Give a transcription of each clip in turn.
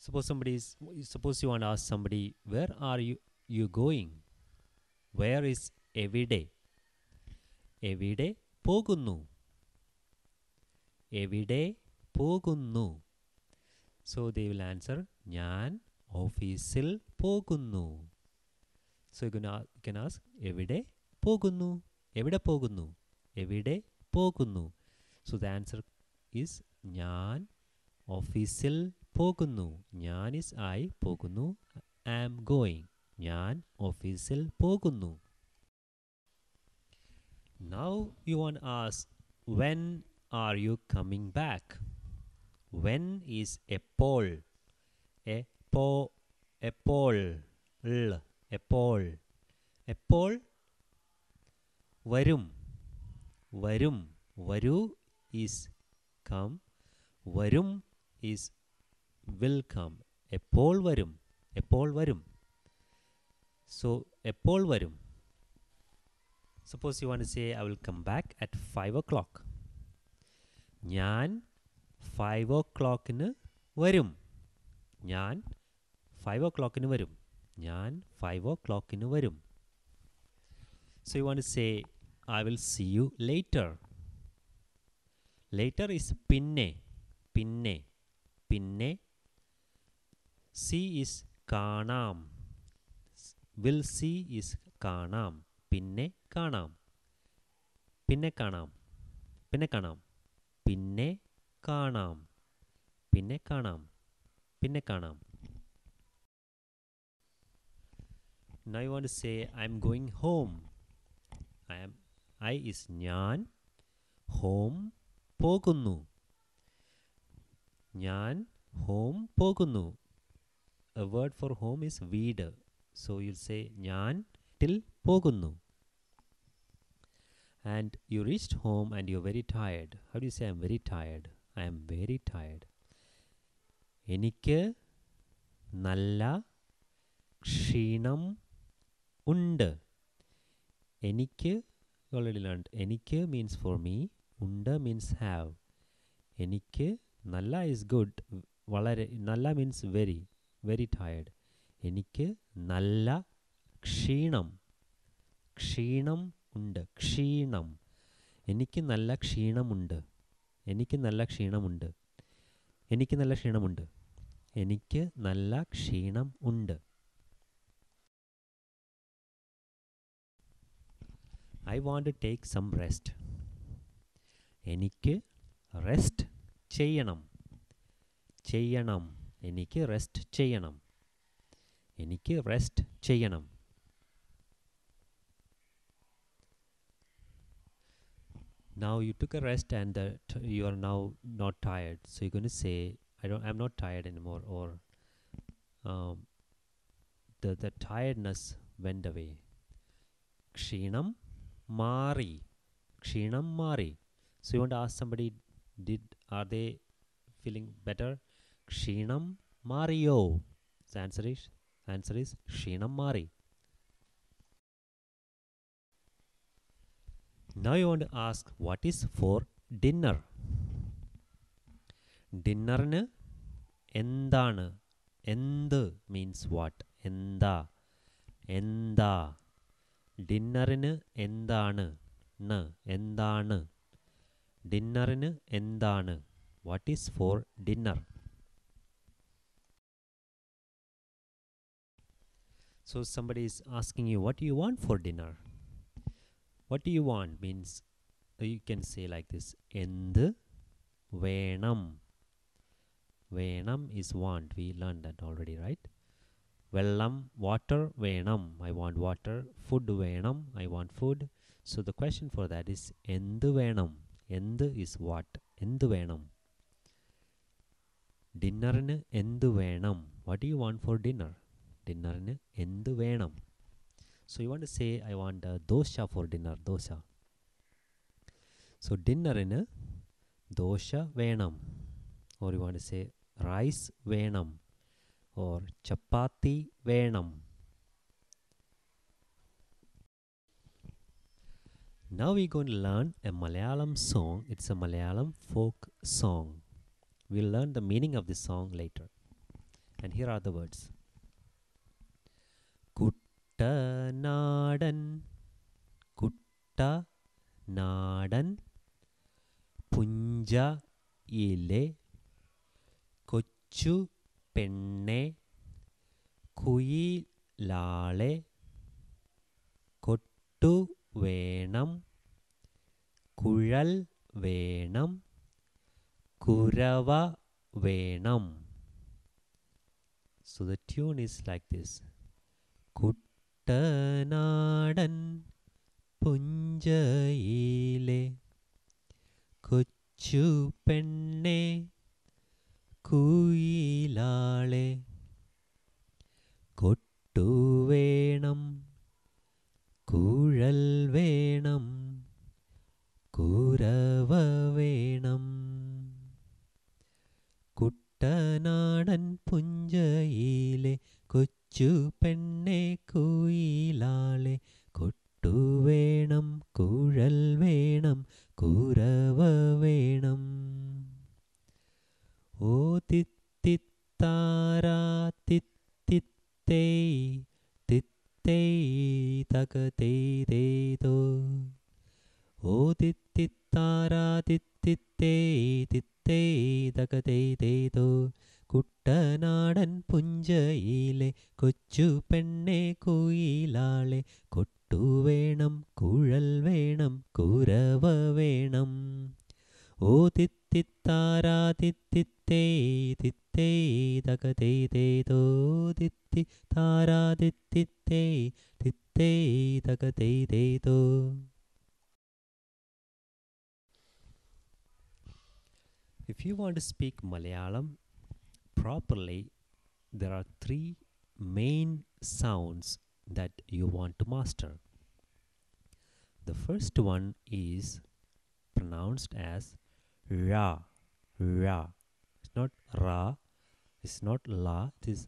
Suppose you want to ask somebody, where are you going? Where is എവിടെ? എവിടെ പോകുന്നു? എവിടെ പോകുന്നു? So they will answer, ഞാൻ ഓഫീസിൽ പോകുന്നു. So you can ask, എവിടെ പോകുന്നു? എവിടെ പോകുന്നു? എവിടെ പോകുന്നു? So the answer is, ഞാൻ ഓഫീസിൽ പോകുന്നു. ഞാൻ is I, പോകുന്നു am going. ഞാൻ ഓഫീസിൽ പോകുന്നു. Now you want to ask, when are you coming back? When is എപ്പോൾ. എപ്പോൾ എപ്പോൾ എപ്പോൾ വരും. വരും വരൂ is come. വരും is will come. എപ്പോൾ വരും. എപ്പോൾ വരും. So എപ്പോൾ വരും. Suppose you want to say, I will come back at 5 o'clock. ഞാൻ 5 o'clockന് വരും. ഞാൻ 5 o'clockന് വരും. ഞാൻ 5 o'clockന് വരും. So you want to say, I will see you later. Later is പിന്നെ. പിന്നെ പിന്നെ. See is കാണാം. Will see is കാണാം. പിന്നെ കാണാം. പിന്നെ കാണാം. പിന്നെ കാണാം. പിന്നെ കാണാം. പിന്നെ കാണാം. പിന്നെ കാണാം. Now you want to say, I'm going home. I is ഞാൻ. Home പോകുന്നു. ഞാൻ home പോകുന്നു. A word for home is വീട്. So you'll say, ഞാൻ വീട്ടിൽ പോകുന്നു. And you reached home and you're very tired. How do you say, I'm very tired? I am very tired. എനിക്ക് നല്ല ക്ഷീണം ഉണ്ട്. എനിക്ക്, you already learned. എനിക്ക് means for me. ഉണ്ട് means have. എനിക്ക് നല്ല is good. വളരെ നല്ല means very. Very tired. എനിക്ക് നല്ല ക്ഷീണം. ക്ഷീണം ഉണ്ട്. ക്ഷീണം. എനിക്ക് നല്ല ക്ഷീണമുണ്ട്. എനിക്ക് നല്ല ക്ഷീണമുണ്ട്. എനിക്ക് നല്ല ക്ഷീണമുണ്ട്. എനിക്ക് നല്ല ക്ഷീണം ഉണ്ട്. I want to take some rest. എനിക്ക് റെസ്റ്റ് ചെയ്യണം. ചെയ്യണം. എനിക്ക് റെസ്റ്റ് ചെയ്യണം. എനിക്ക് റെസ്റ്റ് ചെയ്യണം. Now you took a rest and you are now not tired. So you're going to say, I'm not tired anymore, or the tiredness went away. ക്ഷീണം മാറി. ക്ഷീണം മാറി. So you want to ask somebody, are they feeling better? ക്ഷീണം മാറിയോ? The answer is ക്ഷീണം മാറി. Now you want to ask, what is for dinner? ഡിന്നറിന് എന്താണ്? എന്ത് means what? എന്താ. എന്താ. ഡിന്നറിന് എന്താണ്? എന്താണ്. ഡിന്നറിന് എന്താണ്? What is for dinner? So somebody is asking you, what do you want for dinner? What do you want means you can say like this, എന്ത് വേണം. വേണം is want. We learned that already, right? വെള്ളം, water വേണം. I want water. Food വേണം. I want food. So the question for that is, എന്ത് വേണം. എന്ത് is what? എന്ത് വേണം. ഡിന്നറിന് എന്ത് വേണം. What do you want for dinner? ഡിന്നറിന് എന്ത് വേണം. So you want to say, I want dosha for dinner. Dosha. So ഡിന്നറിന് dosa വേണം. Or you want to say rice വേണം. Or chapati വേണം. Now we're going to learn a Malayalam song. It's a Malayalam folk song. We'll learn the meaning of this song later. And here are the words. കുട്ടനാടൻ കുട്ടനാടൻ പുഞ്ചയിലെ കൊച്ചു പെണ്ണെ കുയിലാളെ കൊട്ടു വേണം കുഴൽ വേണം കുരവ വേണം. So the tune is like this. കുട്ടനാടൻ പുഞ്ചയിലെ കൊച്ചു പെണ്ണെ കുയിലാളെ കൊട്ടു വേണം കുഴൽ വേണം കുരവ വേണം. കുട്ടനാടൻ പുഞ്ചയിലെ കൊച്ചു പെണ്ണെ കുയിലാളെ കൊട്ടു വേണം കുഴൽ വേണം കുരവ വേണം. ഓ തിത്തിത്താരാ തിത്തിത്തേ തിത്തേ തകതേതേതോ. ഓ തിത്തിത്താരാ തിത്തിത്തേ തിത്തേ തകതേതേതോ. കുട്ടനാടൻ പുഞ്ചയിലെ കൊച്ചു പെണ്ണെ കുയിലാളെ കൊട്ടു വേണം കുഴൽ വേണം കുരവ വേണം. ഓ തിത്തിത്താരാ തിത്തിത്തേ തിത്തേ തകതേതേതോ. തിത്തിത്താരാ തിത്തിത്തേ തിത്തേ തകതേതേതോ. If you want to speak Malayalam properly, there are three main sounds that you want to master. The first one is pronounced as ra, ra. It's not ra, it's not la, it is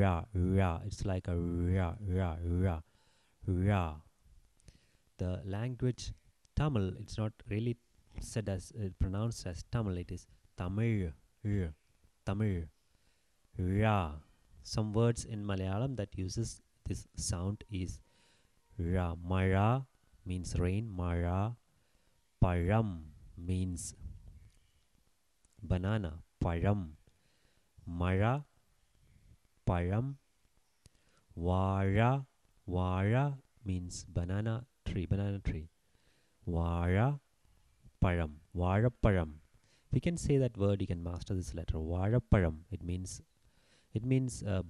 ra, ra. It's like a ra, ra, ra, ra. The language Tamil, it's not really said as pronounced as Tamil, it is Tamil, Tamil, ra. Some words in Malayalam that uses this sound is ra. Mara means rain, mara. Param means banana, param. Mara, param. Vara, vara means banana tree, banana tree. Vara, param, vara param. We can say that word, you can master this letter. Vara param. It means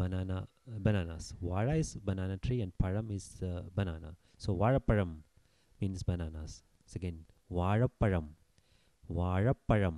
banana, bananas. Vara is banana tree and param is banana. So vara param means bananas. So again, vara param, vara param.